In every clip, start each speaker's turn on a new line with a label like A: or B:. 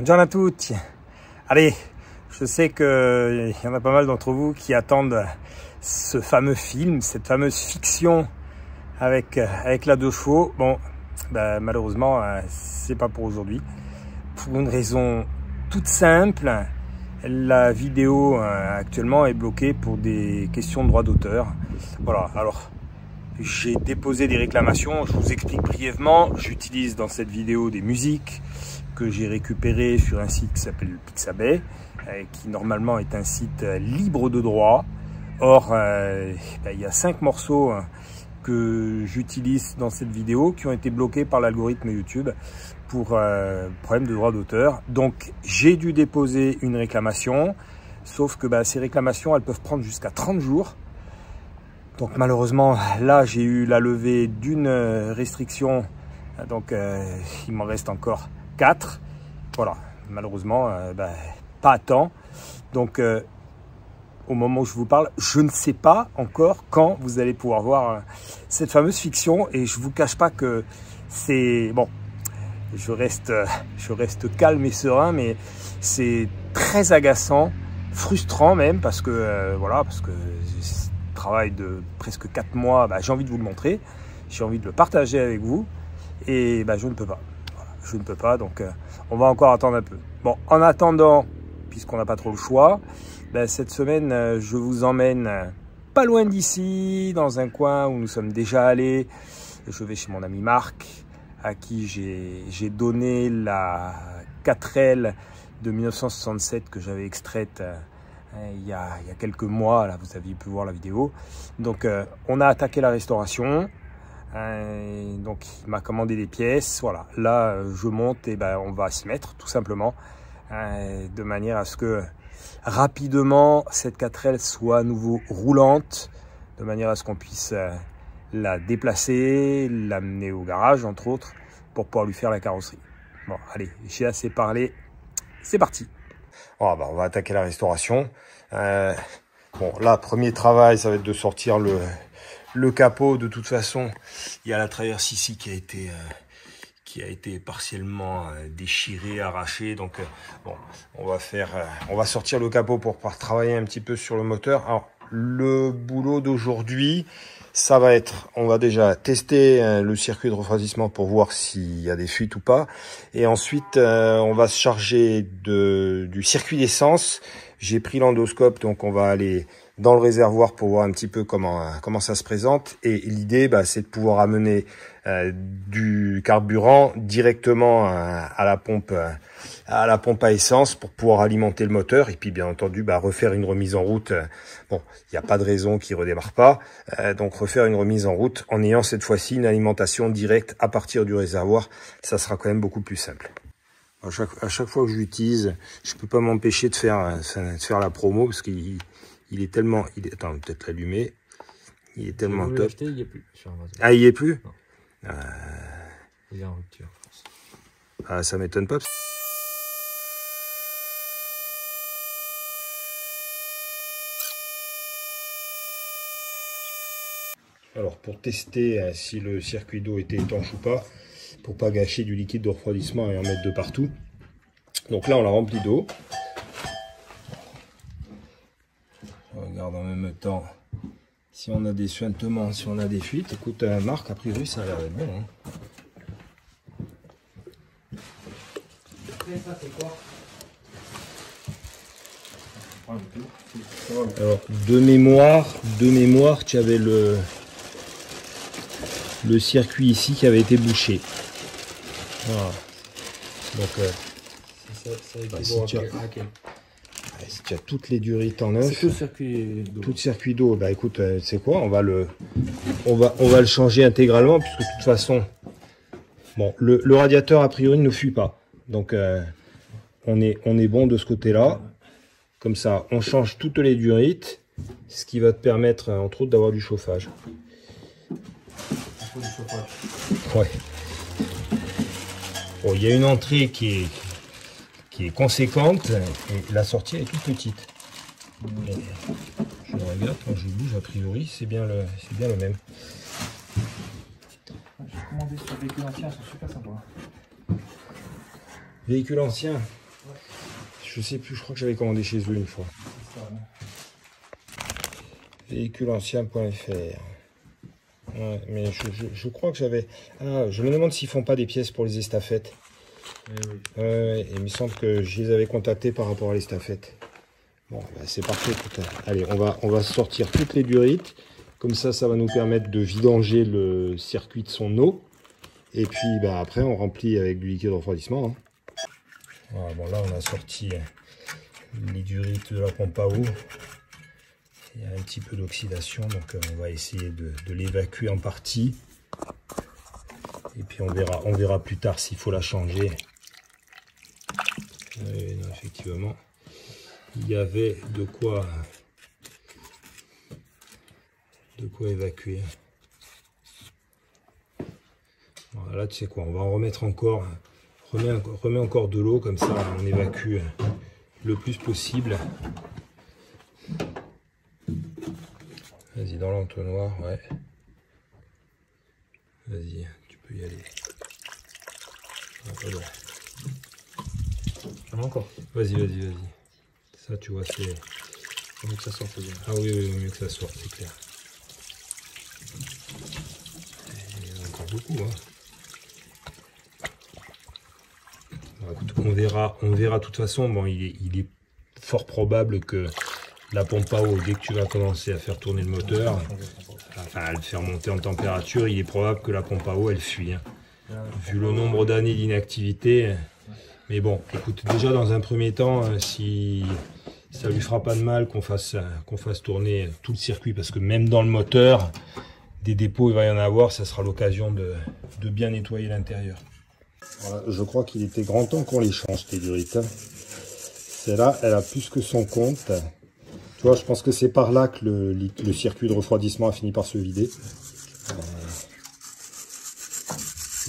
A: Buongiorno a tutti. Allez, je sais qu'il y en a pas mal d'entre vous qui attendent ce fameux film, cette fameuse fiction avec la 2 chevaux. Bon, bah, malheureusement, c'est pas pour aujourd'hui. Pour une raison toute simple, la vidéo actuellement est bloquée pour des questions de droit d'auteur. Voilà, alors j'ai déposé des réclamations, je vous explique brièvement. J'utilise dans cette vidéo des musiques que j'ai récupérées sur un site qui s'appelle Pixabay, qui normalement est un site libre de droit. Or, il y a 5 morceaux que j'utilise dans cette vidéo qui ont été bloqués par l'algorithme YouTube pour problème de droit d'auteur. Donc j'ai dû déposer une réclamation, sauf que ces réclamations elles peuvent prendre jusqu'à 30 jours. Donc malheureusement là j'ai eu la levée d'une restriction, donc il m'en reste encore 4. Voilà, malheureusement pas à temps. Donc au moment où je vous parle, je ne sais pas encore quand vous allez pouvoir voir cette fameuse fiction, et je vous cache pas que c'est bon. Je reste calme et serein, mais c'est très agaçant, frustrant même, parce que voilà, parce que ce travail de presque 4 mois, j'ai envie de vous le montrer, j'ai envie de le partager avec vous, et je ne peux pas. Voilà, je ne peux pas, donc on va encore attendre un peu. Bon, en attendant, puisqu'on n'a pas trop le choix, cette semaine, je vous emmène pas loin d'ici, dans un coin où nous sommes déjà allés. Je vais chez mon ami Marc, à qui j'ai donné la 4L de 1967 que j'avais extraite il y a quelques mois. Là, vous aviez pu voir la vidéo. Donc, on a attaqué la restauration. Donc, il m'a commandé des pièces. Voilà, là, je monte et on va s'y mettre, tout simplement, de manière à ce que rapidement cette 4L soit à nouveau roulante, de manière à ce qu'on puisse la déplacer, l'amener au garage entre autres, pour pouvoir lui faire la carrosserie. Bon, allez, j'ai assez parlé, c'est parti. Oh, on va attaquer la restauration. Bon, là, premier travail, ça va être de sortir le capot. De toute façon, il y a la traverse ici qui a été partiellement déchirée, arrachée. Donc, bon, on va sortir le capot pour pouvoir travailler un petit peu sur le moteur. Alors, le boulot d'aujourd'hui, ça va être, on va déjà tester le circuit de refroidissement pour voir s'il y a des fuites ou pas. Et ensuite, on va se charger du circuit d'essence. J'ai pris l'endoscope, donc on va aller dans le réservoir pour voir un petit peu comment ça se présente. Et l'idée, c'est de pouvoir amener du carburant directement à la pompe à essence pour pouvoir alimenter le moteur, et puis bien entendu refaire une remise en route. Bon, il n'y a pas de raison qu'il redémarre pas, donc refaire une remise en route en ayant cette fois-ci une alimentation directe à partir du réservoir. Ça sera quand même beaucoup plus simple. À chaque fois que je l'utilise, je peux pas m'empêcher de faire la promo, parce qu'il est tellement, attends, peut-être l'allumer. Il est tellement top.
B: Il n'y est plus sur Amazon.
A: Ah, il n'y est plus?
B: Non. Il est en rupture, je pense.
A: Ah, ça m'étonne pas. Alors, pour tester si le circuit d'eau était étanche ou pas, pour pas gâcher du liquide de refroidissement et en mettre de partout. Donc là, on l'a rempli d'eau. On regarde en même temps si on a des suintements, si on a des fuites. Écoute, Marc, a priori, ça a l'air d'être bon. Hein. Alors, de mémoire, tu avais le circuit ici qui avait été bouché. Voilà. Donc, si tu as toutes les durites en neuf,
B: c'est tout le circuit d'eau.
A: Tout le circuit d'eau, écoute, c'est quoi, on va le changer intégralement, puisque de toute façon, bon, le radiateur a priori ne fuit pas. Donc on est bon de ce côté-là. Comme ça, on change toutes les durites, ce qui va te permettre, entre autres, d'avoir du chauffage. Ouais. Bon, il y a une entrée qui est conséquente, et la sortie est toute petite. Je regarde quand je bouge, a priori, c'est bien le même.
B: J'ai commandé sur véhicule ancien, c'est super sympa.
A: Véhicule ancien. Je sais plus, je crois que j'avais commandé chez eux une fois. Véhiculeancien.fr. Ouais, mais je crois que j'avais... Ah, je me demande s'ils font pas des pièces pour les estafettes. Et il me semble que je les avais contactés par rapport à l'estafette. Bon, bah, c'est parfait. Allez, on va sortir toutes les durites. Comme ça va nous permettre de vidanger le circuit de son eau. Et puis bah, après, on remplit avec du liquide de refroidissement. Hein. Voilà, bon, là, on a sorti les durites de la pompe à eau. Il y a un petit peu d'oxydation, donc on va essayer de l'évacuer en partie. Et puis on verra plus tard s'il faut la changer. Non, effectivement, il y avait de quoi évacuer. Voilà, là tu sais quoi, on va en remettre encore. Remets encore de l'eau, comme ça on évacue le plus possible. Vas-y, dans l'entonnoir, ouais. Vas-y, tu peux y aller. Ah,
B: bon. Encore.
A: Vas-y. Ça, tu vois, c'est...
B: Faut mieux que ça sorte bien.
A: Ah oui, mieux que ça sorte, c'est clair. Il y en a encore beaucoup, hein. Bon, écoute, on verra de toute façon. Bon, il est fort probable que la pompe à eau, dès que tu vas commencer à faire tourner le moteur, enfin à le faire monter en température, il est probable que la pompe à eau, elle fuit. Hein. Vu le nombre d'années d'inactivité. Mais bon, écoute, déjà dans un premier temps, si ça lui fera pas de mal qu'on fasse tourner tout le circuit, parce que même dans le moteur, des dépôts, il va y en avoir, ça sera l'occasion de bien nettoyer l'intérieur. Voilà, je crois qu'il était grand temps qu'on les change, tes durites. Celle-là, elle a plus que son compte. Tu vois, je pense que c'est par là que le circuit de refroidissement a fini par se vider.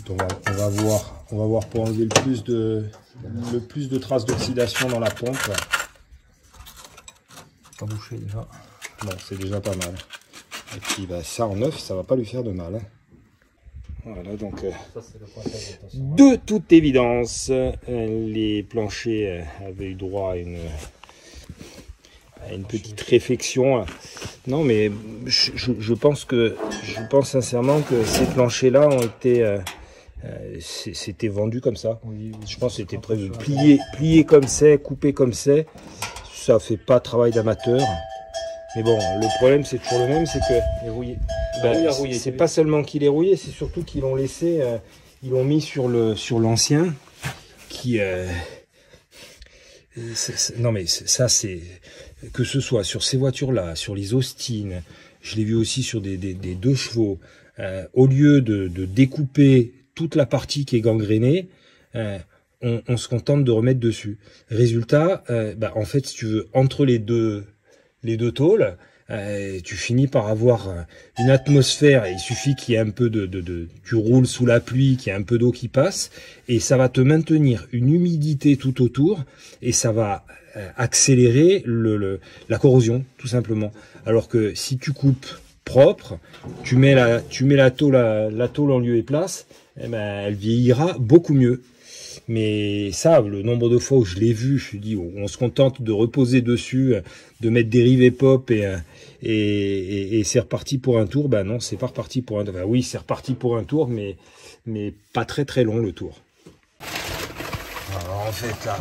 A: On va voir pour enlever le plus de traces d'oxydation dans la pompe.
B: Pas bouché déjà.
A: Bon, c'est déjà pas mal. Et puis bah, ça en neuf, ça va pas lui faire de mal. Hein. Voilà, donc de toute évidence, les planchers avaient eu droit à une petite réflexion. Non, mais je pense sincèrement que ces planchers-là ont été... c'était vendu comme ça.
B: Oui,
A: je pense que c'était prévu. Plié comme c'est, coupé comme c'est. Ça fait pas travail d'amateur. Mais bon, le problème c'est toujours le même, c'est que...
B: Il est rouillé.
A: C'est pas seulement qu'il est rouillé, c'est surtout qu'ils l'ont laissé... ils l'ont mis sur l'ancien qui... non mais ça c'est... Que ce soit sur ces voitures-là, sur les Austin, je l'ai vu aussi sur des 2 chevaux, au lieu de découper toute la partie qui est gangrénée, on se contente de remettre dessus. Résultat, en fait, si tu veux, entre les deux tôles, tu finis par avoir une atmosphère, il suffit qu'il y ait un peu tu roules sous la pluie, qu'il y ait un peu d'eau qui passe, et ça va te maintenir une humidité tout autour, et ça va accélérer la corrosion, tout simplement. Alors que si tu coupes propre, tu mets la tôle en lieu et place, eh ben, elle vieillira beaucoup mieux. Mais ça, le nombre de fois où je l'ai vu, je me dis, on se contente de reposer dessus, de mettre des rivets pop et c'est reparti pour un tour. Ben non, c'est pas reparti pour un tour. Enfin, oui, c'est reparti pour un tour, mais pas très très long le tour. Alors en fait, là,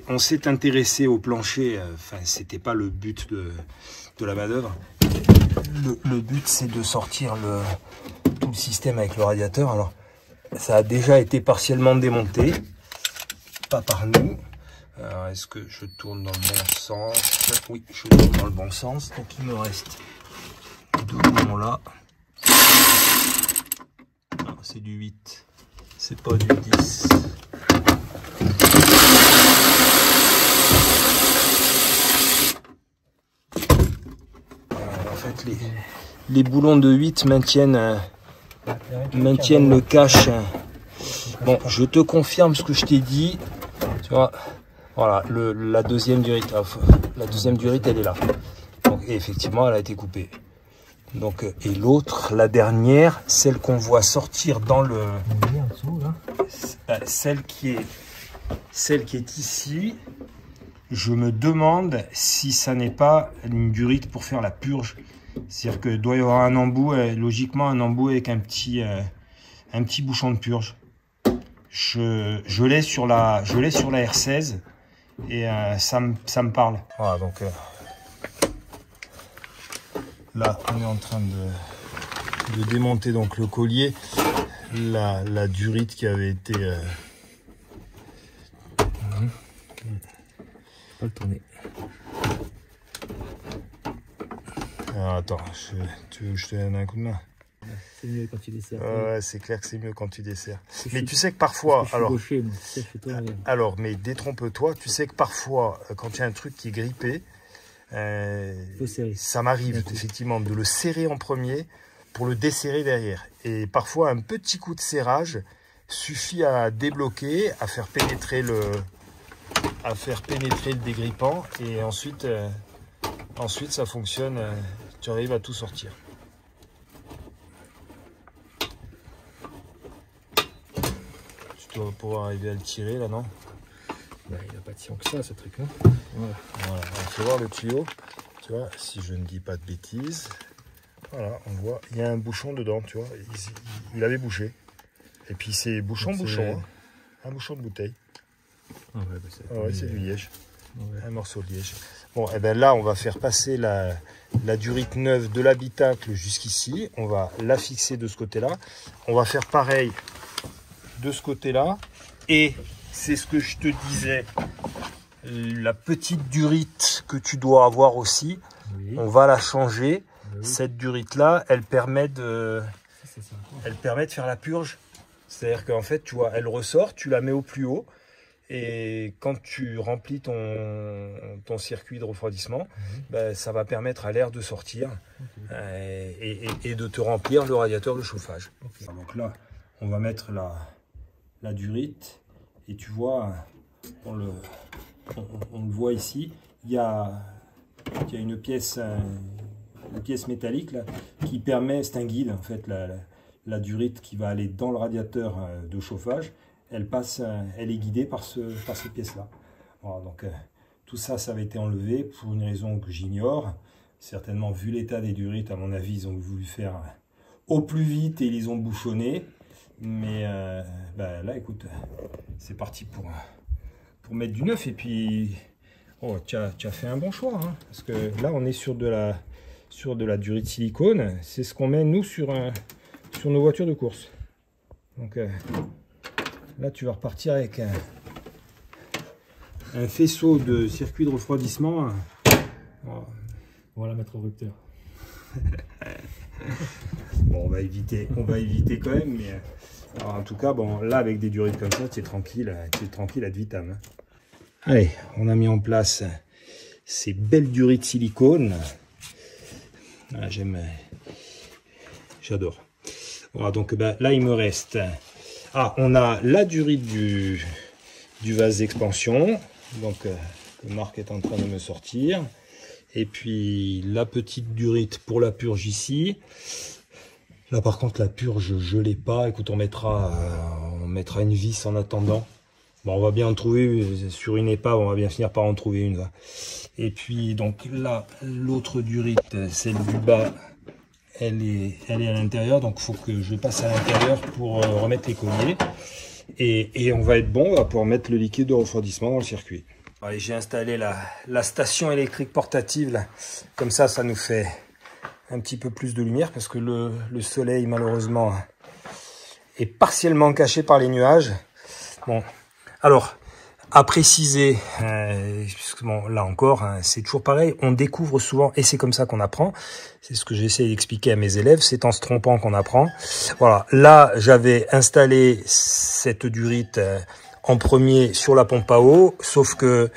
A: on s'est intéressé au plancher. Enfin, c'était pas le but de la manœuvre. Le but, c'est de sortir tout le système avec le radiateur. Alors, ça a déjà été partiellement démonté, pas par nous. Alors, est-ce que je tourne dans le bon sens? Oui, je tourne dans le bon sens. Donc, il me reste 2 boulons là. C'est du 8, c'est pas du 10. En fait, les boulons de 8 maintiennent le cache. Bon, je te confirme ce que je t'ai dit. Tu vois, voilà, la deuxième durite. La deuxième durite, elle est là. Donc, et effectivement, elle a été coupée. Donc, et l'autre, la dernière, celle qu'on voit sortir dans celle qui est ici. je me demande si ça n'est pas une durite pour faire la purge. C'est-à-dire que doit y avoir un embout, logiquement un embout avec un petit bouchon de purge. Je l'ai sur la R16 et ça me parle. Voilà, donc là on est en train de démonter donc le collier, la durite qui avait été
B: Pas le tourner.
A: Alors, attends, tu veux que je te donne un coup de main?
B: C'est mieux quand tu desserres.
A: Ouais, c'est clair que c'est mieux quand tu desserres. Mais tu sais que parfois, alors,
B: gaucher, moi. Ça, je fais toi,
A: alors, mais détrompe-toi, tu sais que parfois, quand il y a un truc qui est grippé, ça m'arrive effectivement de le serrer en premier pour le desserrer derrière. Et parfois, un petit coup de serrage suffit à débloquer, à faire pénétrer le dégrippant, et ensuite ça fonctionne, tu arrives à tout sortir. Tu dois pouvoir arriver à le tirer là, non?
B: Bah, il n'a pas de sillon que ça, ce truc là.
A: Voilà. On fait voir le tuyau, tu vois, si je ne dis pas de bêtises. Voilà, on voit, il y a un bouchon dedans, tu vois, il avait bouché. Et puis c'est bouchon, hein. Un bouchon de bouteille.
B: Ah ouais, bah
A: c'est du liège.
B: Ouais.
A: Un morceau de liège. Bon, et ben là, on va faire passer la durite neuve de l'habitacle jusqu'ici. On va la fixer de ce côté-là. On va faire pareil de ce côté-là. Et c'est ce que je te disais, la petite durite que tu dois avoir aussi, oui. On va la changer. Oui. Cette durite-là, elle permet de faire la purge. C'est-à-dire qu'en fait, tu vois, elle ressort, tu la mets au plus haut. Et quand tu remplis ton circuit de refroidissement, ben, ça va permettre à l'air de sortir et de te remplir le radiateur de chauffage. Donc là, on va mettre la durite. Et tu vois, on le voit ici, il y a une pièce métallique là, qui permet, c'est un guide en fait, la durite qui va aller dans le radiateur de chauffage. Elle est guidée par cette pièce-là. Voilà, donc tout ça, ça avait été enlevé pour une raison que j'ignore. Certainement, vu l'état des durites, à mon avis, ils ont voulu faire au plus vite et ils les ont bouchonnés. Mais ben, là, écoute, c'est parti pour mettre du neuf. Et puis, oh, tu as fait un bon choix, hein, parce que là, on est sur de la durite silicone. C'est ce qu'on met, nous, sur nos voitures de course. Donc, là, tu vas repartir avec un faisceau de circuit de refroidissement.
B: On va la mettre au rupteur.
A: Bon, on va éviter quand même, mais alors, en tout cas, bon, là, avec des durites comme ça, tu es tranquille ad vitam. Hein. Allez, on a mis en place ces belles durites silicone. Ah, j'adore. Voilà, donc ben, là, il me reste... Ah, on a la durite du vase d'expansion, donc que Marc est en train de me sortir. Et puis la petite durite pour la purge ici. Là par contre la purge je l'ai pas. Écoute, on mettra une vis en attendant. Bon, on va bien en trouver sur une épave, on va bien finir par en trouver une. Va. Et puis donc là l'autre durite, celle du bas. Elle est à l'intérieur, donc il faut que je passe à l'intérieur pour remettre les colliers. Et on va être bon, on va pouvoir mettre le liquide de refroidissement dans le circuit. Allez, j'ai installé la station électrique portative, là. Comme ça nous fait un petit peu plus de lumière, parce que le soleil, malheureusement, est partiellement caché par les nuages. Bon, alors... À préciser, puisque bon, là encore, hein, c'est toujours pareil, on découvre souvent, et c'est comme ça qu'on apprend, c'est ce que j'essaie d'expliquer à mes élèves, c'est en se trompant qu'on apprend. Voilà, là j'avais installé cette durite en premier sur la pompe à eau, sauf que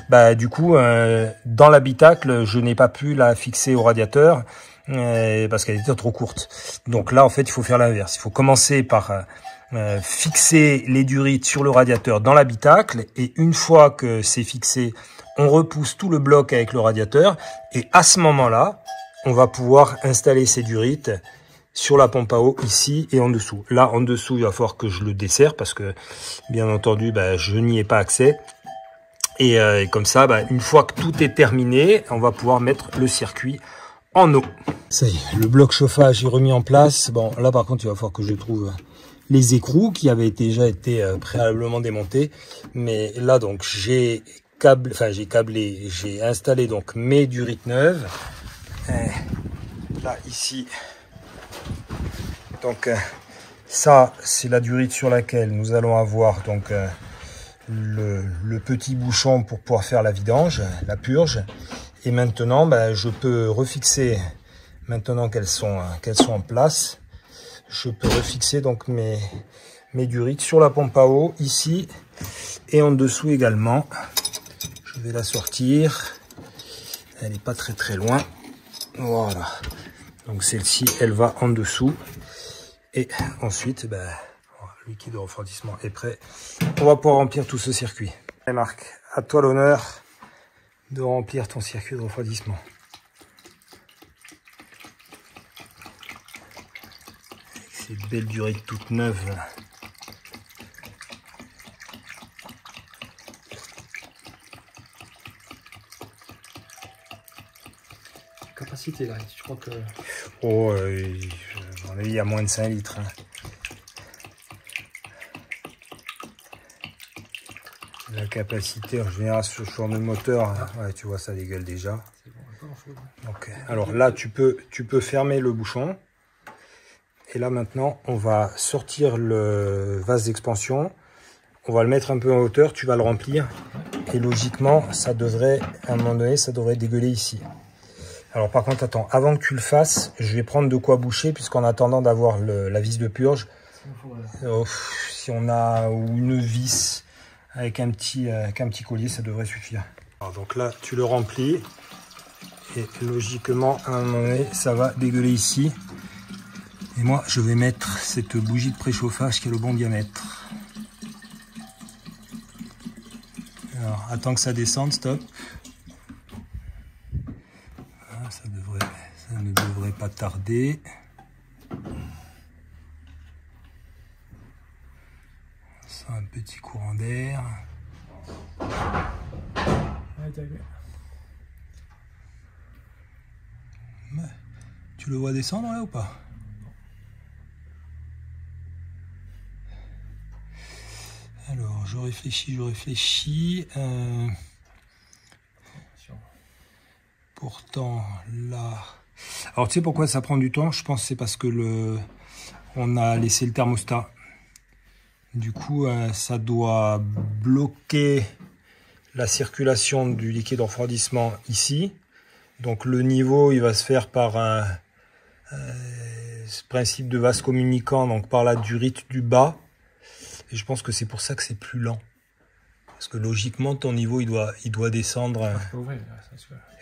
A: bah, du coup, dans l'habitacle, je n'ai pas pu la fixer au radiateur, parce qu'elle était trop courte. Donc là, en fait, il faut faire l'inverse, il faut commencer par... fixer les durites sur le radiateur dans l'habitacle, et une fois que c'est fixé, on repousse tout le bloc avec le radiateur, et à ce moment-là, on va pouvoir installer ces durites sur la pompe à eau ici et en dessous. Là, en dessous, il va falloir que je le desserre parce que, bien entendu, bah, je n'y ai pas accès. Et comme ça, bah, une fois que tout est terminé, on va pouvoir mettre le circuit en eau. Ça y est, le bloc chauffage est remis en place. Bon, là par contre, il va falloir que je trouve les écrous qui avaient déjà été préalablement démontés. Mais là, donc, j'ai installé donc mes durites neuves. Là, ici, donc ça, c'est la durite sur laquelle nous allons avoir donc le petit bouchon pour pouvoir faire la vidange, la purge. Et maintenant, ben, je peux refixer, maintenant qu'elles sont en place, je peux refixer donc mes durites sur la pompe à eau, ici, et en dessous également. Je vais la sortir. Elle n'est pas très loin. Voilà. Donc celle-ci, elle va en dessous. Et ensuite, ben, le liquide de refroidissement est prêt. On va pouvoir remplir tout ce circuit. Et Marc, à toi l'honneur de remplir ton circuit de refroidissement. Avec ces belles durites toutes neuves là.
B: Capacité là, je crois que...
A: Oh, à mon avis, il y a moins de 5 litres. Hein. La capacité en général sur le de moteur, ouais, tu vois, ça dégueule déjà. Donc, alors là, tu peux fermer le bouchon. Et là maintenant, on va sortir le vase d'expansion. On va le mettre un peu en hauteur, tu vas le remplir. Et logiquement, ça devrait, à un moment donné, ça devrait dégueuler ici. Alors par contre, attends, avant que tu le fasses, je vais prendre de quoi boucher, puisqu'en attendant d'avoir la vis de purge, si on a une vis avec un petit collier, ça devrait suffire. Alors, donc là, tu le remplis, et logiquement, à un moment donné, ça va dégueuler ici. Et moi, je vais mettre cette bougie de préchauffage qui a le bon diamètre. Alors, attends que ça descende, stop. Ça ne devrait pas tarder. Ça a un petit courant d'air. Tu le vois descendre là ou pas? Alors, je réfléchis. Pourtant, là... Alors, tu sais pourquoi ça prend du temps? Je pense que c'est parce que on a laissé le thermostat. Du coup, ça doit bloquer la circulation du liquide de refroidissement ici. Donc, le niveau, il va se faire par ce principe de vase communicant, donc par la durite du bas. Et je pense que c'est pour ça que c'est plus lent. Parce que logiquement, ton niveau, il doit descendre.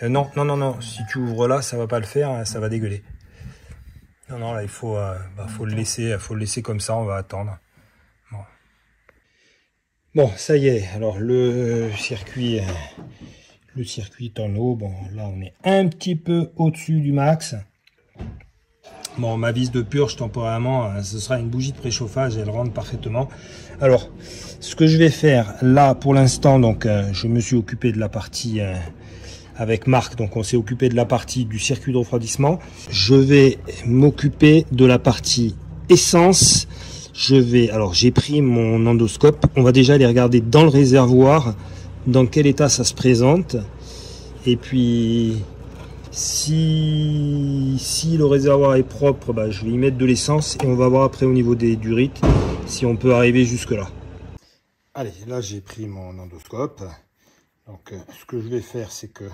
A: Non. Si tu ouvres là, ça va pas le faire, ça va dégueuler. Non, là, il faut le laisser comme ça, on va attendre. Bon, ça y est. Alors, le circuit est en eau. Bon, là, on est un petit peu au-dessus du max. Bon, ma vis de purge, temporairement, ce sera une bougie de préchauffage, elle rentre parfaitement. Alors, ce que je vais faire, là, pour l'instant, donc, je me suis occupé de la partie avec Marc, donc on s'est occupé de la partie du circuit de refroidissement. Je vais m'occuper de la partie essence. Alors, j'ai pris mon endoscope. On va déjà aller regarder dans le réservoir, dans quel état ça se présente. Et puis... Si le réservoir est propre, bah, je vais y mettre de l'essence et on va voir après au niveau des durites si on peut arriver jusque là. Allez, là j'ai pris mon endoscope. Donc ce que je vais faire, c'est que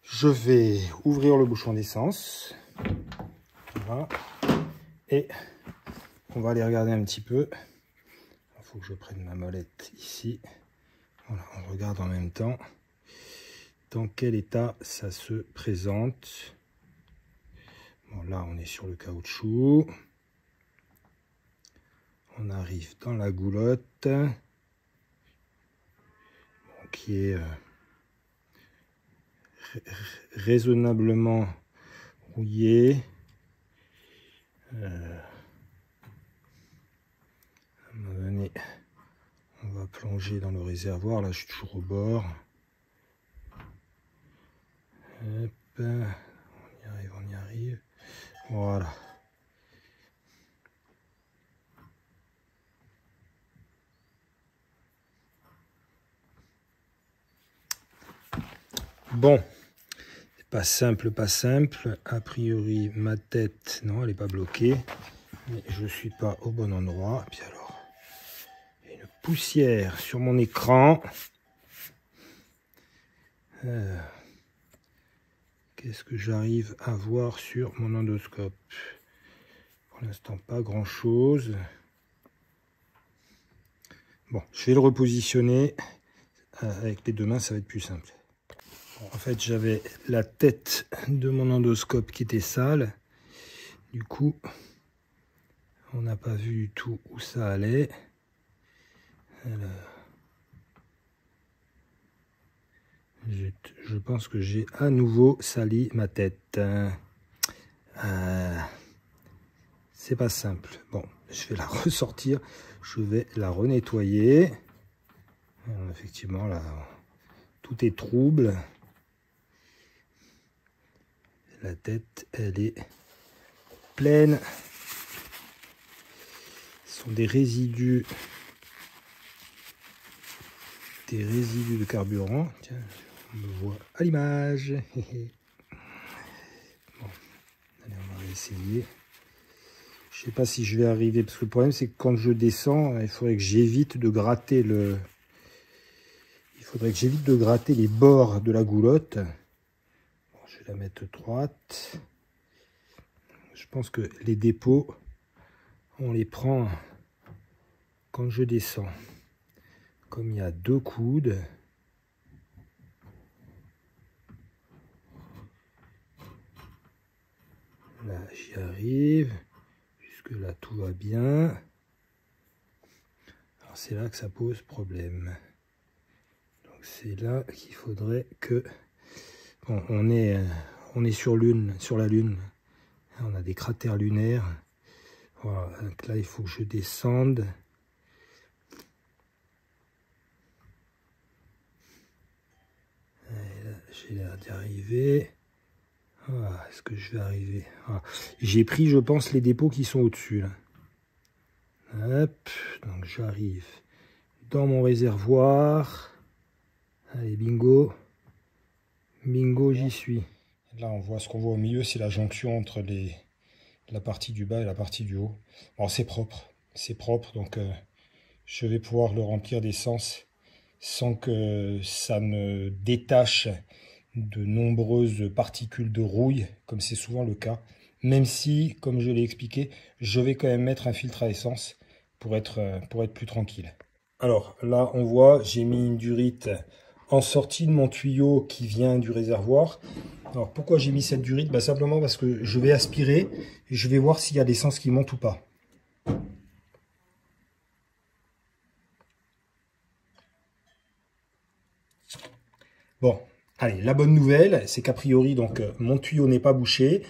A: je vais ouvrir le bouchon d'essence. Voilà. Et on va aller regarder un petit peu. Il faut que je prenne ma molette ici. Voilà, on regarde en même temps. Dans quel état ça se présente. Bon, là, on est sur le caoutchouc. On arrive dans la goulotte, bon, qui est raisonnablement rouillée. À un moment donné, on va plonger dans le réservoir. Là, je suis toujours au bord. Hop, on y arrive, on y arrive. Voilà. Bon, c'est pas simple, pas simple. A priori, ma tête, non, elle n'est pas bloquée. Mais je suis pas au bon endroit. Et puis alors, il y a une poussière sur mon écran. Qu'est-ce que j'arrive à voir sur mon endoscope? Pour l'instant, pas grand-chose. Bon, je vais le repositionner. Avec les deux mains, ça va être plus simple. Bon, en fait, j'avais la tête de mon endoscope qui était sale. Du coup, on n'a pas vu du tout où ça allait. Alors, je pense que j'ai à nouveau sali ma tête. C'est pas simple. Bon, je vais la ressortir. Je vais la renettoyer. Alors, effectivement, là, tout est trouble. La tête, elle est pleine. Ce sont des résidus de carburant. Tiens, on me voit à l'image. Bon, allez, on va essayer. Je sais pas si je vais arriver, parce que le problème c'est que quand je descends, il faudrait que j'évite de gratter les bords de la goulotte. Bon, je vais la mettre droite. Je pense que les dépôts, on les prend quand je descends. Comme il y a 2 coudes, là j'y arrive. Jusque là tout va bien. Alors c'est là que ça pose problème. Donc c'est là qu'il faudrait que... Bon, on est sur la Lune. On a des cratères lunaires. Voilà, donc là il faut que je descende. Et là j'ai l'air d'y arriver. Ah, est-ce que je vais arriver? Ah, j'ai pris, je pense, les dépôts qui sont au-dessus. Hop, donc j'arrive dans mon réservoir. Allez, bingo. Bingo, j'y suis. Là, on voit ce qu'on voit au milieu, c'est la jonction entre la partie du bas et la partie du haut. Alors, c'est propre, donc je vais pouvoir le remplir d'essence sans que ça me détache de nombreuses particules de rouille, comme c'est souvent le cas, même si, comme je l'ai expliqué, je vais quand même mettre un filtre à essence pour être plus tranquille. Alors là, on voit, j'ai mis une durite en sortie de mon tuyau qui vient du réservoir. Alors pourquoi j'ai mis cette durite? Simplement parce que je vais aspirer et je vais voir s'il y a l'essence qui monte ou pas. Bon, allez, la bonne nouvelle, c'est qu'a priori, donc, mon tuyau n'est pas bouché.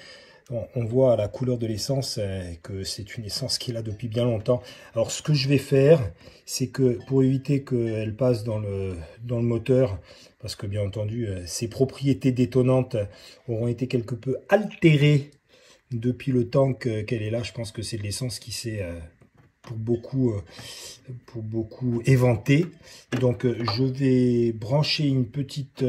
A: Bon, on voit à la couleur de l'essence que c'est une essence qui est là depuis bien longtemps. Alors, ce que je vais faire, c'est que pour éviter qu'elle passe dans le moteur, parce que bien entendu, ses propriétés détonnantes auront été quelque peu altérées depuis le temps qu'elle est là. Je pense que c'est de l'essence qui s'est... pour beaucoup éventé. Donc je vais brancher une petite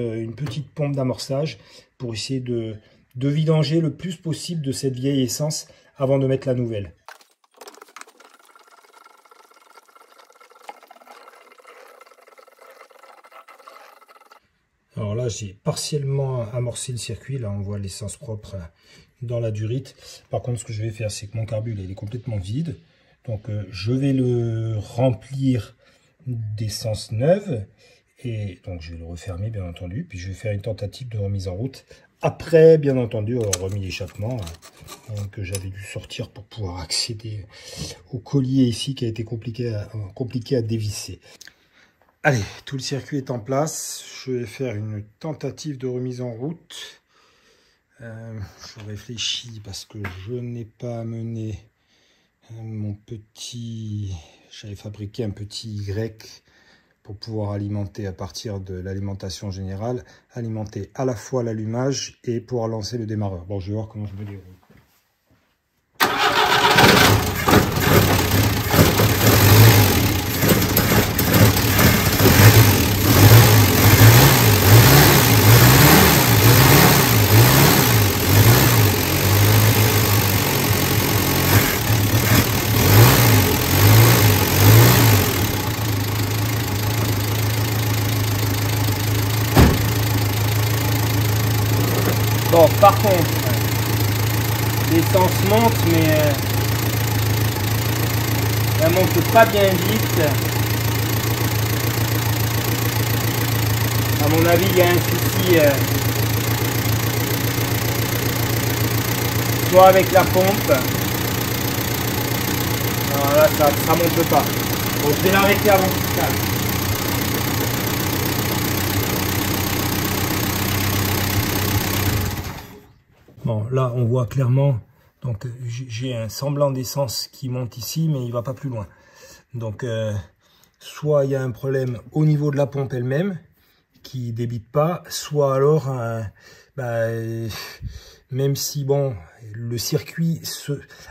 A: pompe d'amorçage pour essayer de vidanger le plus possible de cette vieille essence avant de mettre la nouvelle. Alors là, j'ai partiellement amorcé le circuit. Là, on voit l'essence propre dans la durite. Par contre, ce que je vais faire, c'est que mon carbu, il est complètement vide. Donc, je vais le remplir d'essence neuve. Et donc, je vais le refermer, bien entendu. Puis, je vais faire une tentative de remise en route. Après, bien entendu, avoir remis l'échappement que j'avais dû sortir pour pouvoir accéder au collier ici qui a été compliqué à dévisser. Allez, tout le circuit est en place. Je vais faire une tentative de remise en route. Je réfléchis parce que je n'ai pas amené mon petit... J'avais fabriqué un petit Y pour pouvoir alimenter à partir de l'alimentation générale, alimenter à la fois l'allumage et pouvoir lancer le démarreur. Bon, je vais voir comment je me déroule. Bon, par contre, l'essence monte, mais elle monte pas bien vite. À mon avis, il y a un souci soit avec la pompe. Alors là, ça monte pas. Bon, je vais l'arrêter avant qu'il se calme. Bon, là, on voit clairement, donc j'ai un semblant d'essence qui monte ici, mais il va pas plus loin. Donc, soit il y a un problème au niveau de la pompe elle-même, qui débite pas, soit alors, même si, bon, le circuit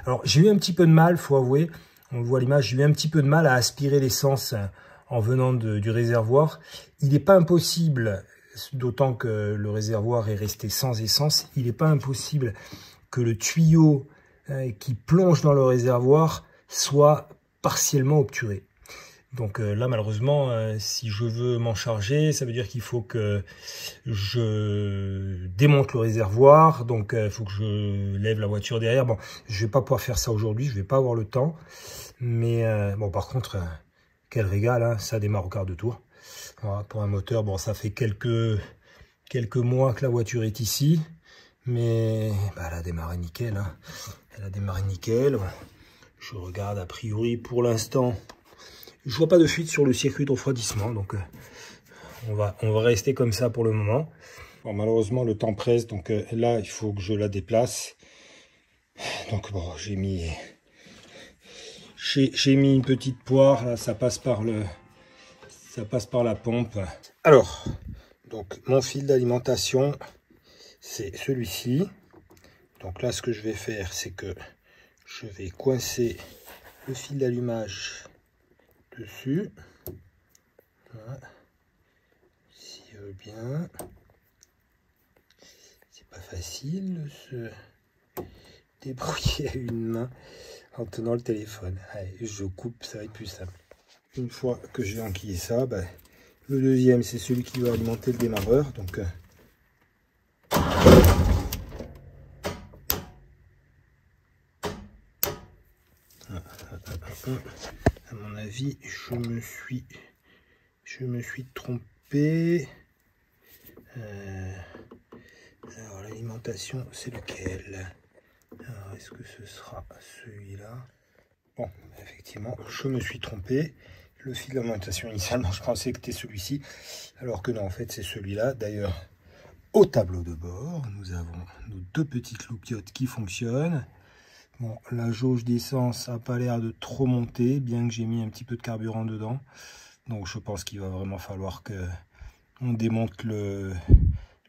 A: Alors, j'ai eu un petit peu de mal, faut avouer, on le voit à l'image, j'ai eu un petit peu de mal à aspirer l'essence en venant du réservoir. Il n'est pas impossible... D'autant que le réservoir est resté sans essence, il n'est pas impossible que le tuyau qui plonge dans le réservoir soit partiellement obturé. Donc là, malheureusement, si je veux m'en charger, ça veut dire qu'il faut que je démonte le réservoir. Donc il faut que je lève la voiture derrière. Bon, je vais pas pouvoir faire ça aujourd'hui, je vais pas avoir le temps. Mais bon, par contre, quel régal, hein, ça démarre au quart de tour. Voilà, pour un moteur, bon, ça fait quelques mois que la voiture est ici, mais elle a démarré nickel. Hein. Elle a démarré nickel. Bon, je regarde a priori pour l'instant, je vois pas de fuite sur le circuit de refroidissement, donc on va rester comme ça pour le moment. Bon, malheureusement le temps presse, donc là il faut que je la déplace. Donc bon, j'ai mis une petite poire, là, ça passe par la pompe. Alors, donc mon fil d'alimentation, c'est celui-ci. Donc là, ce que je vais faire, c'est que je vais coincer le fil d'allumage dessus. Voilà. S'il veut bien. C'est pas facile de se débrouiller à une main en tenant le téléphone. Allez, je coupe, ça va être plus simple. Une fois que j'ai enquillé ça, le deuxième c'est celui qui va alimenter le démarreur. Donc à mon avis, je me suis trompé. Alors l'alimentation, c'est lequel? Alors est-ce que ce sera celui-là? Bon, effectivement, je me suis trompé. Le fil d'alimentation, initialement, je pensais que c'était celui-ci, alors que non, en fait, c'est celui-là. D'ailleurs, au tableau de bord, nous avons nos deux petites loupiottes qui fonctionnent. Bon, la jauge d'essence n'a pas l'air de trop monter, bien que j'ai mis un petit peu de carburant dedans. Donc, je pense qu'il va vraiment falloir que on démonte le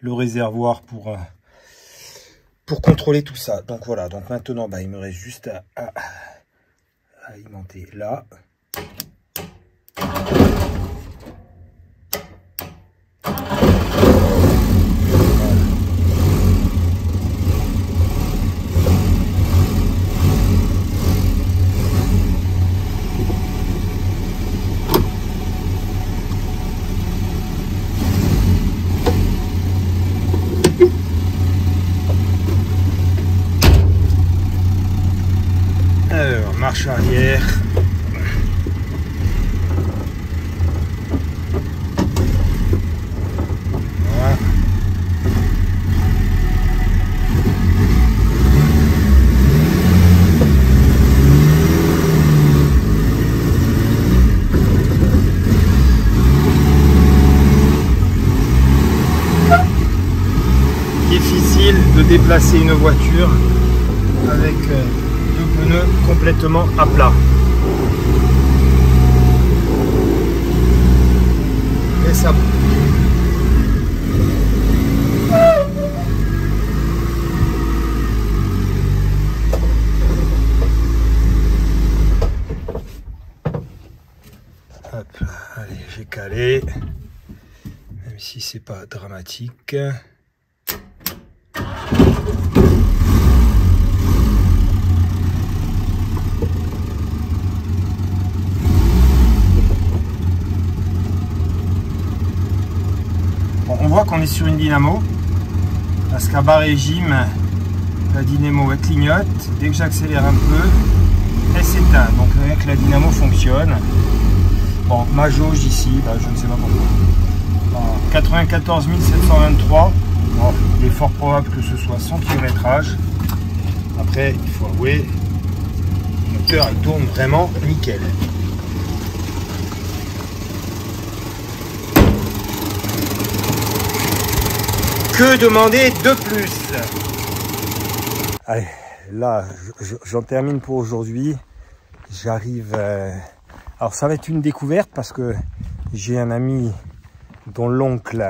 A: réservoir pour contrôler tout ça. Donc, voilà. Donc, maintenant, il me reste juste à alimenter là. Alors, marche arrière. Voilà. Difficile de déplacer une voiture avec deux pneus complètement à plat. j'ai calé, même si c'est pas dramatique. Bon, on voit qu'on est sur une dynamo, parce qu'à bas régime, la dynamo elle clignote. Dès que j'accélère un peu, elle s'éteint. Donc vous voyez que la dynamo fonctionne. Bon, ma jauge ici, bah, je ne sais pas pourquoi. Bon, 94 723. Bon, il est fort probable que ce soit son kilométrage. Après, il faut avouer, le moteur il tourne vraiment nickel. Que demander de plus? Allez, là, j'en termine pour aujourd'hui. J'arrive... Alors, ça va être une découverte parce que j'ai un ami dont l'oncle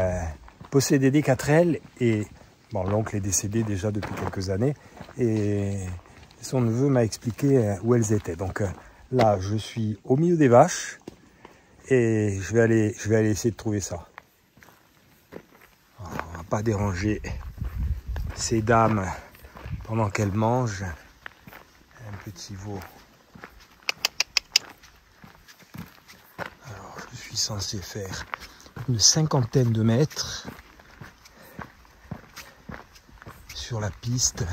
A: possédait des 4L. Et bon, l'oncle est décédé déjà depuis quelques années. Et son neveu m'a expliqué où elles étaient. Donc là, je suis au milieu des vaches. Et je vais aller essayer de trouver ça. Alors, on va pas déranger ces dames pendant qu'elles mangent. Un petit veau. Alors, je suis censé faire une 50aine de mètres sur la piste.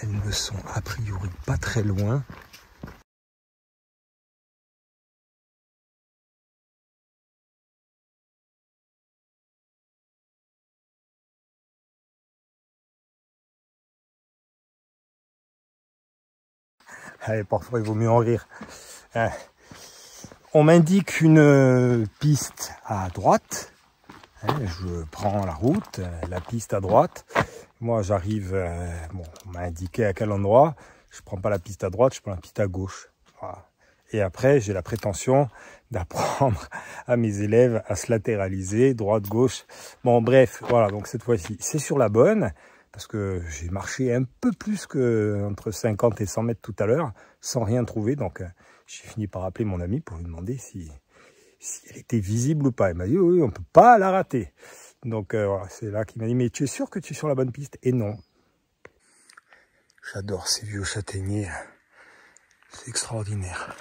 A: Elles ne sont a priori pas très loin. Allez, parfois il vaut mieux en rire. On m'indique une piste à droite. Je prends la route, la piste à droite. Moi j'arrive, bon, on m'a indiqué à quel endroit. Je prends pas la piste à droite, je prends la piste à gauche. Voilà. Et après j'ai la prétention d'apprendre à mes élèves à se latéraliser, droite-gauche. Bon bref, voilà, donc cette fois-ci c'est sur la bonne. Parce que j'ai marché un peu plus que entre 50 et 100 mètres tout à l'heure, sans rien trouver. Donc j'ai fini par appeler mon ami pour lui demander si elle était visible ou pas. Il m'a dit oui, on ne peut pas la rater. Donc voilà, c'est là qu'il m'a dit, mais tu es sûr que tu es sur la bonne piste? Et non. J'adore ces vieux châtaigniers. C'est extraordinaire.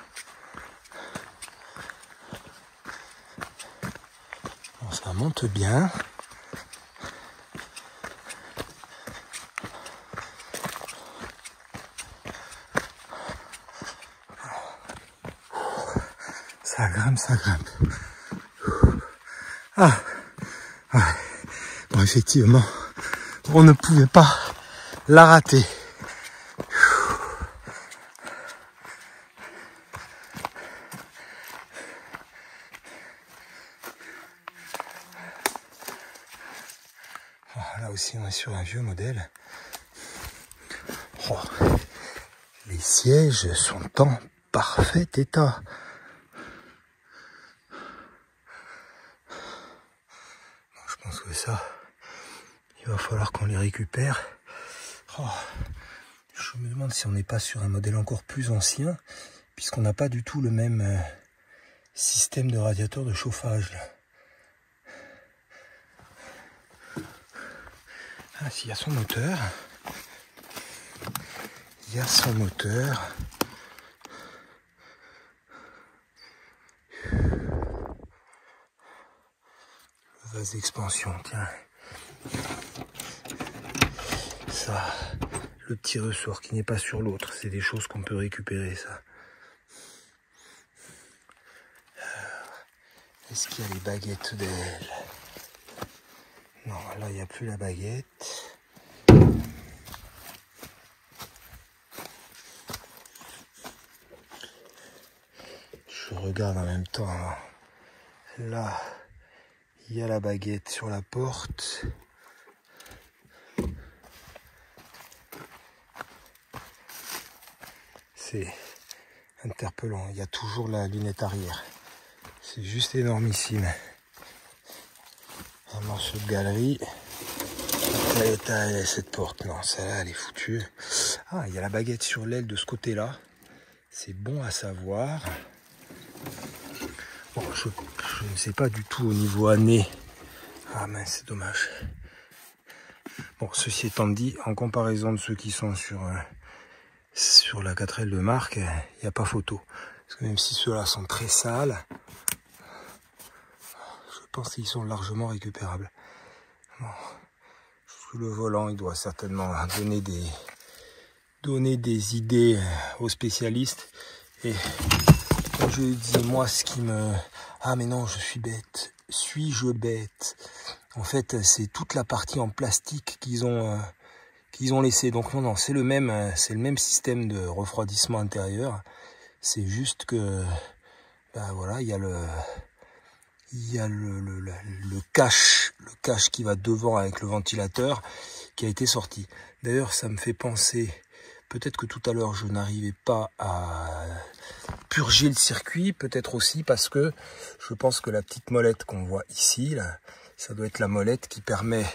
A: Bon, ça monte bien. Ça grimpe, ça grimpe. Ah, ouais. Bon, effectivement, on ne pouvait pas la rater. Là aussi, on est sur un vieux modèle. Oh, les sièges sont en parfait état. Je pense que ça, il va falloir qu'on les récupère. Oh, je me demande si on n'est pas sur un modèle encore plus ancien, puisqu'on n'a pas du tout le même système de radiateur de chauffage. Là. Ah, s'il y a son moteur. Il y a son moteur. Vase d'expansion, tiens. Ça, le petit ressort qui n'est pas sur l'autre, c'est des choses qu'on peut récupérer, ça. Est-ce qu'il y a les baguettes d'elle? Non, là, il n'y a plus la baguette. Je regarde en même temps. Là, il y a la baguette sur la porte. C'est interpellant. Il y a toujours la lunette arrière. C'est juste énormissime. Un morceau de galerie. Quel état est cette porte? Non, celle-là, elle est foutue. Ah, il y a la baguette sur l'aile de ce côté-là. C'est bon à savoir. Bon, je ne sais pas du tout au niveau année. Ah mince, c'est dommage. Bon, ceci étant dit, en comparaison de ceux qui sont sur la 4L de marque, il n'y a pas photo. Parce que même si ceux-là sont très sales, je pense qu'ils sont largement récupérables. Bon. Le volant, il doit certainement donner des idées aux spécialistes. Et comme je dis, moi, ce qui me... Ah mais non, je suis bête. Suis-je bête? En fait, c'est toute la partie en plastique qu'ils ont laissé. Donc non, c'est le même système de refroidissement intérieur. C'est juste que, ben voilà, il y a le cache qui va devant avec le ventilateur qui a été sorti. D'ailleurs, ça me fait penser, peut-être que tout à l'heure je n'arrivais pas à purger le circuit, peut-être aussi parce que je pense que la petite molette qu'on voit ici, là, ça doit être la molette qui permet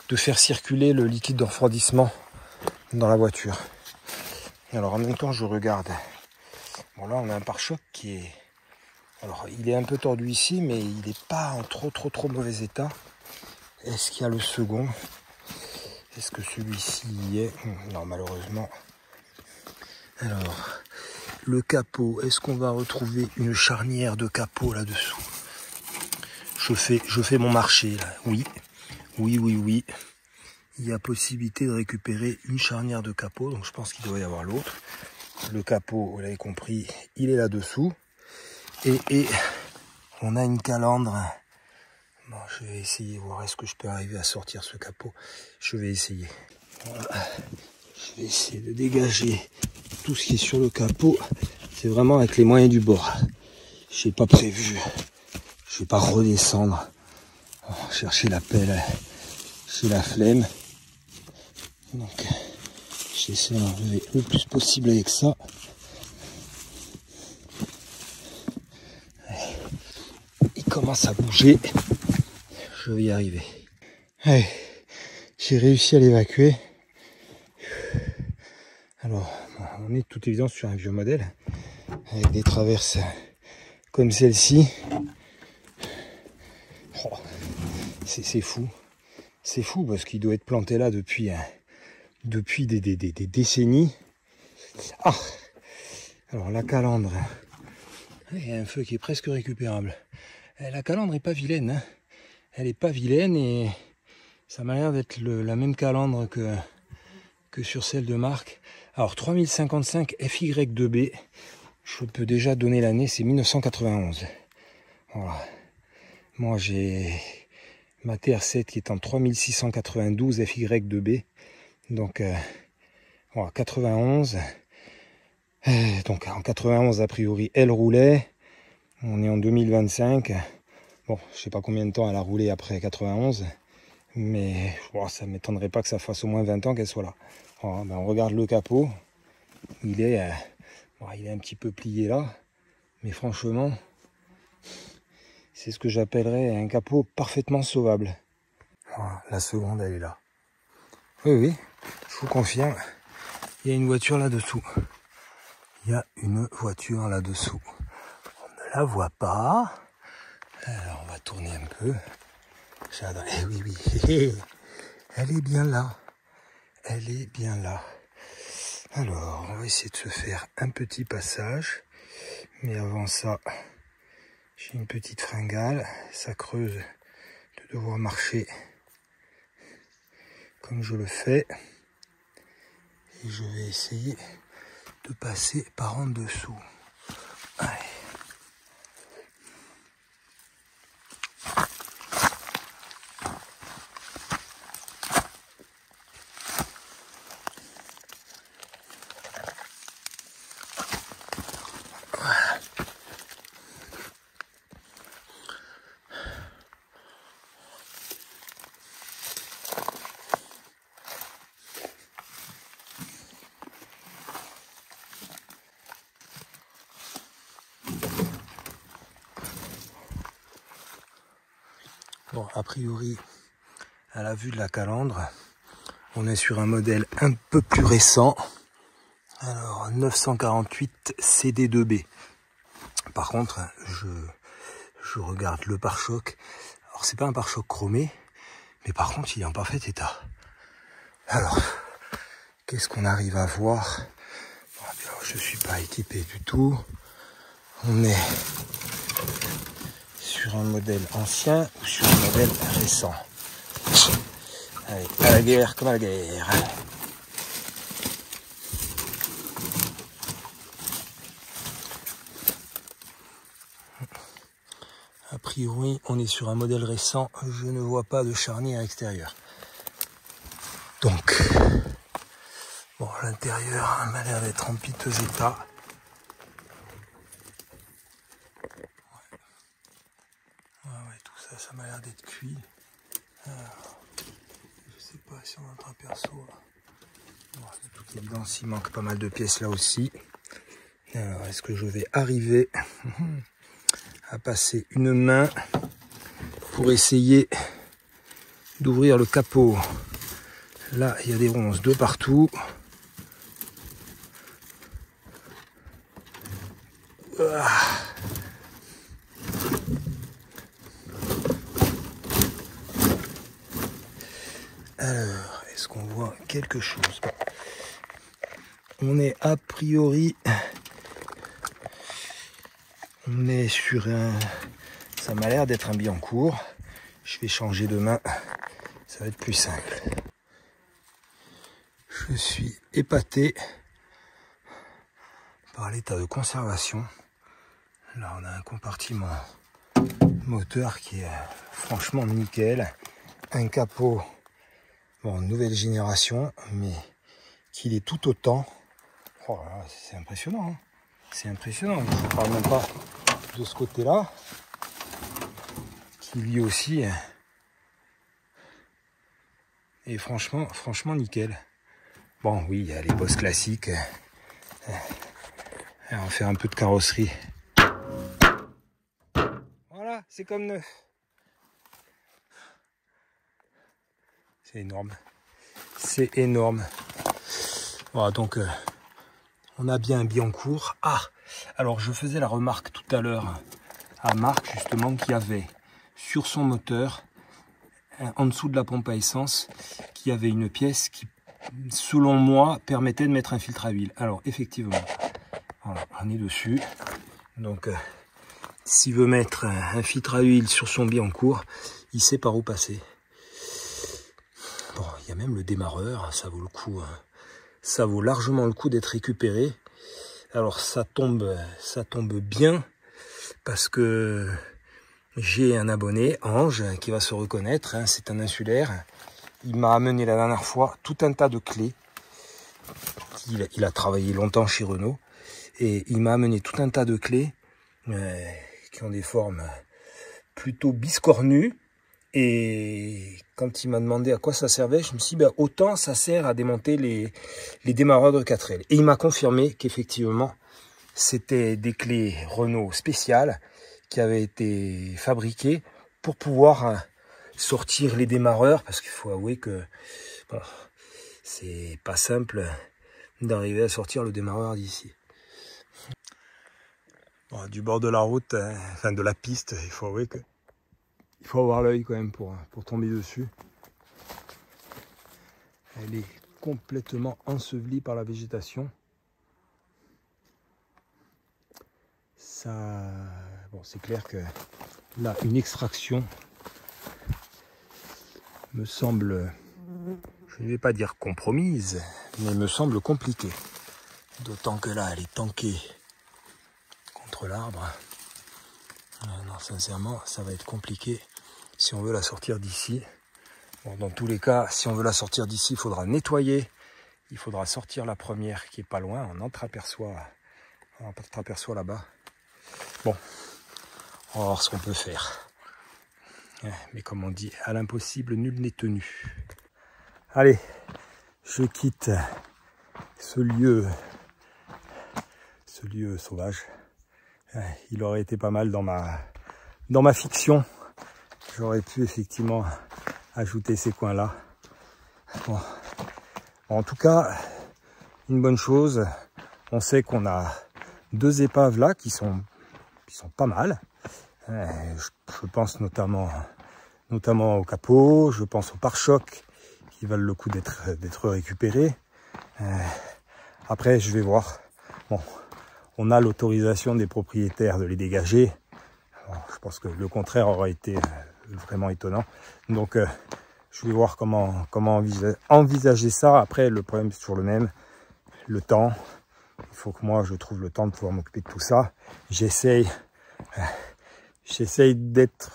A: de faire circuler le liquide de refroidissement dans la voiture. Alors en même temps, je regarde. Bon, là on a un pare-choc qui est... Alors, il est un peu tordu ici, mais il n'est pas en trop mauvais état. Est-ce qu'il y a le second? Est-ce que celui-ci y est? Non, malheureusement. Alors, le capot, est-ce qu'on va retrouver une charnière de capot là-dessous? Je fais mon marché, là. Oui. Il y a possibilité de récupérer une charnière de capot, donc je pense qu'il doit y avoir l'autre. Le capot, vous l'avez compris, il est là-dessous. Et on a une calandre. Bon, je vais essayer, voir est-ce que je peux arriver à sortir ce capot. Je vais essayer. Voilà. Je vais essayer de dégager tout ce qui est sur le capot. C'est vraiment avec les moyens du bord. Je n'ai pas prévu. Je vais pas redescendre. Chercher la pelle. J'ai la flemme. Donc, j'essaie d'enlever le plus possible avec ça. Commence à bouger, je vais y arriver. Allez, j'ai réussi à l'évacuer. Alors, on est de toute évidence sur un vieux modèle, avec des traverses comme celle-ci. Oh, c'est fou. C'est fou parce qu'il doit être planté là depuis des décennies. Ah, alors la calandre, il y a un feu qui est presque récupérable. La calandre n'est pas vilaine, hein. Elle n'est pas vilaine et ça m'a l'air d'être la même calandre que sur celle de marque. Alors 3055 FY2B, je peux déjà donner l'année, c'est 1991. Voilà. Moi j'ai ma TR7 qui est en 3692 FY2B, donc voilà, 91. Donc en 91 a priori elle roulait. On est en 2025. Bon, je sais pas combien de temps elle a roulé après 91, mais bon, ça ne m'étonnerait pas que ça fasse au moins 20 ans qu'elle soit là. Voilà, ben on regarde le capot. Il est un petit peu plié là, mais franchement, c'est ce que j'appellerais un capot parfaitement sauvable. Voilà, la seconde, elle est là. Oui, je vous confirme, il y a une voiture là-dessous. Il y a une voiture là-dessous. La voit pas. Alors on va tourner un peu. J'adore. Eh oui. Elle est bien là. Elle est bien là. Alors on va essayer de se faire un petit passage. Mais avant ça, j'ai une petite fringale. Ça creuse de devoir marcher comme je le fais. Et je vais essayer de passer par en dessous. Allez. Bon, a priori, à la vue de la calandre, on est sur un modèle un peu plus récent. Alors, 948 CD2B. Par contre, Je regarde le pare-choc. Alors c'est pas un pare-choc chromé, mais par contre il est en parfait état. Alors, qu'est-ce qu'on arrive à voir? Bon, alors, je suis pas équipé du tout. On est sur un modèle ancien ou sur un modèle récent. Allez, à la guerre comme à la guerre. A priori, on est sur un modèle récent. Je ne vois pas de charnière extérieure. Donc, bon, l'intérieur m'a l'air d'être en piteux état. Ouais, tout ça, ça m'a l'air d'être cuit. Alors, je sais pas si on a un perso. Bon, de toute évidence, il manque pas mal de pièces là aussi. Alors, est-ce que je vais arriver à passer une main pour essayer d'ouvrir le capot? Là, il y a des ronces de partout. Alors, est-ce qu'on voit quelque chose? On est a priori... On est sur un... Ça m'a l'air d'être un Billancourt. Je vais changer de main. Ça va être plus simple. Je suis épaté par l'état de conservation. Là, on a un compartiment moteur qui est franchement nickel. Un capot, bon, nouvelle génération, mais qu'il est tout autant. Oh là là, c'est impressionnant. Hein. C'est impressionnant. Je ne parle même pas de ce côté-là, qui lui aussi est franchement nickel. Bon, oui, il y a les bosses classiques. On va faire un peu de carrosserie. Voilà, c'est comme neuf. C'est énorme. C'est énorme. Voilà, donc on a bien un Billancourt. Ah, alors je faisais la remarque tout à l'heure à Marc, justement, qui avait sur son moteur, en dessous de la pompe à essence, qui avait une pièce qui, selon moi, permettait de mettre un filtre à huile. Alors, effectivement, voilà, on est dessus. Donc, s'il veut mettre un filtre à huile sur son Billancourt, il sait par où passer. Bon, il y a même le démarreur, ça vaut le coup, ça vaut largement le coup d'être récupéré. Alors, ça tombe bien, parce que j'ai un abonné, Ange, qui va se reconnaître, hein, c'est un insulaire. Il m'a amené la dernière fois tout un tas de clés. Il a travaillé longtemps chez Renault. Et il m'a amené tout un tas de clés qui ont des formes plutôt biscornues. Et quand il m'a demandé à quoi ça servait, je me suis dit, ben, autant ça sert à démonter les démarreurs de 4L. Et il m'a confirmé qu'effectivement, c'était des clés Renault spéciales qui avaient été fabriquées pour pouvoir sortir les démarreurs, parce qu'il faut avouer que bon, c'est pas simple d'arriver à sortir le démarreur d'ici. Bon, du bord de la route, enfin de la piste, il faut avouer que il faut avoir l'œil quand même pour tomber dessus. Elle est complètement ensevelie par la végétation. Ça, bon, c'est clair que là, une extraction me semble, je ne vais pas dire compromise, mais me semble compliquée. D'autant que là, elle est tankée contre l'arbre. Non, sincèrement, ça va être compliqué si on veut la sortir d'ici. Bon, dans tous les cas, si on veut la sortir d'ici, il faudra nettoyer. Il faudra sortir la première qui est pas loin. On entreaperçoit là-bas. Bon, on va voir ce qu'on peut faire. Mais comme on dit, à l'impossible, nul n'est tenu. Allez, je quitte ce lieu sauvage. Il aurait été pas mal dans ma fiction. J'aurais pu effectivement ajouter ces coins-là. Bon. En tout cas, une bonne chose, on sait qu'on a 2 épaves là qui sont pas mal. Je pense notamment au capot, je pense aux pare-chocs qui valent le coup d'être récupérés. Après, je vais voir. Bon, on a l'autorisation des propriétaires de les dégager. Bon, je pense que le contraire aurait été vraiment étonnant. Donc, je vais voir comment envisager ça. Après, le problème c'est toujours le même, le temps. Il faut que moi, je trouve le temps de pouvoir m'occuper de tout ça. J'essaye d'être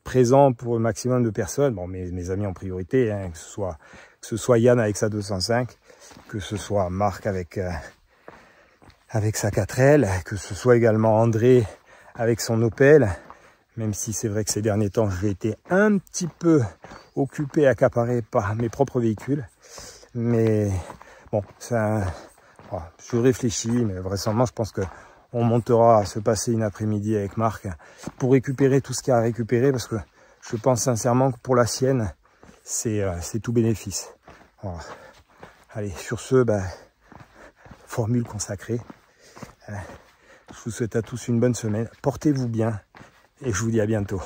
A: présent pour le maximum de personnes. Bon, mes amis en priorité, hein, que ce soit Yann avec sa 205, que ce soit Marc avec sa 4L, que ce soit également André avec son Opel. Même si c'est vrai que ces derniers temps, j'ai été un petit peu occupé, accaparé par mes propres véhicules. Mais bon, ça, je réfléchis, mais vraisemblablement, je pense qu'on montera à se passer une après-midi avec Marc pour récupérer tout ce qu'il y a à récupérer, parce que je pense sincèrement que pour la sienne, c'est tout bénéfice. Voilà. Allez, sur ce, formule consacrée. Je vous souhaite à tous une bonne semaine. Portez-vous bien et je vous dis à bientôt.